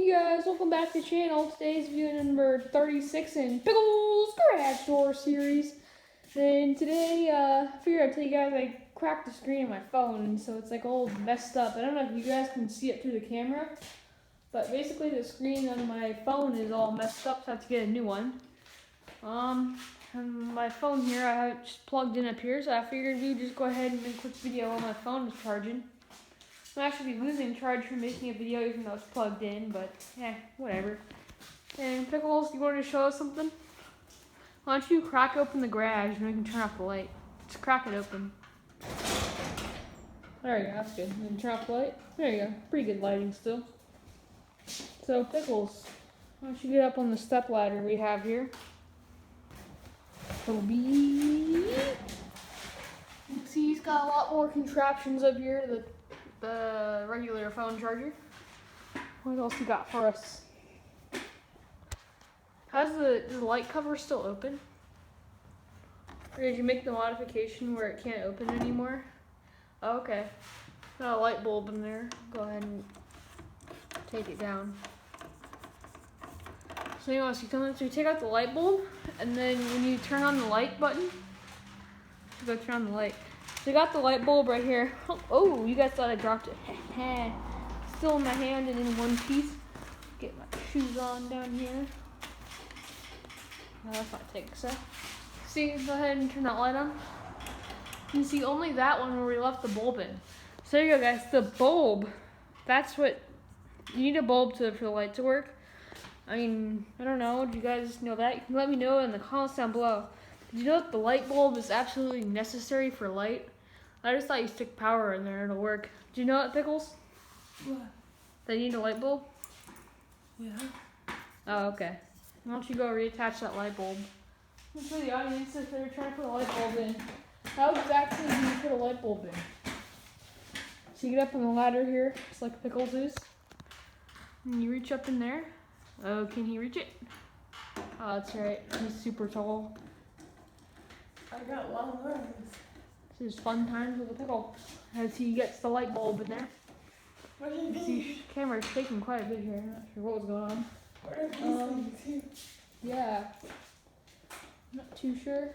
Hey guys, welcome back to the channel. Today's video number 36 in Pikls Garage Door series. And today, I figured I'd tell you guys I cracked the screen of my phone, so it's like all messed up. I don't know if you guys can see it through the camera, but basically the screen on my phone is all messed up, so I have to get a new one. And my phone here, I have it just plugged in up here, so I figured we'd just go ahead and make a quick video while my phone is charging. I'm actually losing charge for making a video even though it's plugged in, but yeah, whatever. And Pikls, you wanted to show us something? Why don't you crack open the garage and we can turn off the light? Just crack it open. There you go, that's good. And turn off the light. There you go, pretty good lighting still. So Pikls, why don't you get up on the step ladder we have here? Little bee. You can see he's got a lot more contraptions up here. The regular phone charger. What else you got for us? Is the light cover still open? Or did you make the modification where it can't open anymore? Oh, okay. Got a light bulb in there. Go ahead and take it down. So you take out the light bulb, and then when you turn on the light button, you go turn on the light. So I got the light bulb right here. Oh, you guys thought I dropped it. Still in my hand and in one piece. Get my shoes on down here. No, that's not taking so. See, go ahead and turn that light on. You can see only that one where we left the bulb in. So there you go, guys. The bulb, that's what, you need a bulb for the light to work. I mean, I don't know. Do you guys know that? You can let me know in the comments down below. Did you know that the light bulb is absolutely necessary for light? I just thought you stick power in there, it'll work. Do you know that, Pikls? What? That you need a light bulb? Yeah. Oh, okay. Why don't you go reattach that light bulb? Just for the audience, if they're trying to put a light bulb in, how exactly do you put a light bulb in? So you get up on the ladder here, just like Pikls is, and you reach up in there. Oh, can he reach it? Oh, that's right. He's super tall. I got long arms. This is fun times with a pickle as he gets the light bulb in there. What do you mean? See, camera's shaking quite a bit here. I'm not sure what was going on. What are these things here? Yeah. Not too sure.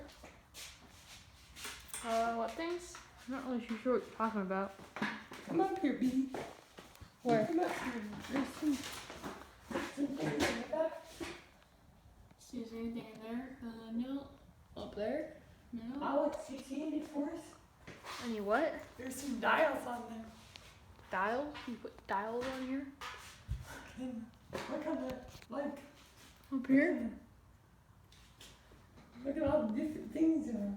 What things? I'm not really sure what you're talking about. Come up here, B. Where? Come up here. There's some things like that. See, is there anything in there? No. Up there? No. Alex, you see any for us? Any what? There's some dials on there. Dials? You put dials on here? Look on that, like. Up here? Look at all the different things in there.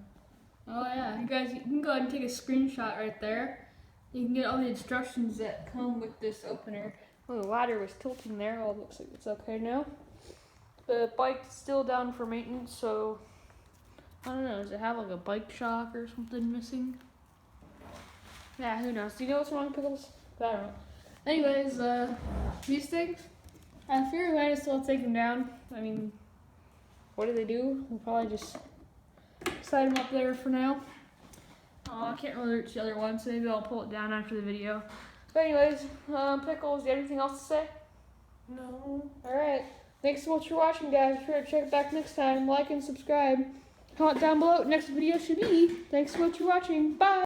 Oh yeah, you guys, you can go ahead and take a screenshot right there. You can get all the instructions that come with this opener. Oh, the ladder was tilting there. Oh, it looks like it's okay now. The bike's still down for maintenance, so I don't know. Does it have like a bike shock or something missing? Yeah, who knows? Do you know what's wrong, Pikls? I don't know. Anyways, these things, I fear we might still take them down. I mean, what do? We'll probably just slide them up there for now. I can't really reach the other one, so maybe I'll pull it down after the video. But anyways, Pikls, you have anything else to say? No. Alright. Thanks so much for watching, guys. Be sure to check back next time. Like and subscribe. Comment down below what next video should be. Thanks so much for watching. Bye!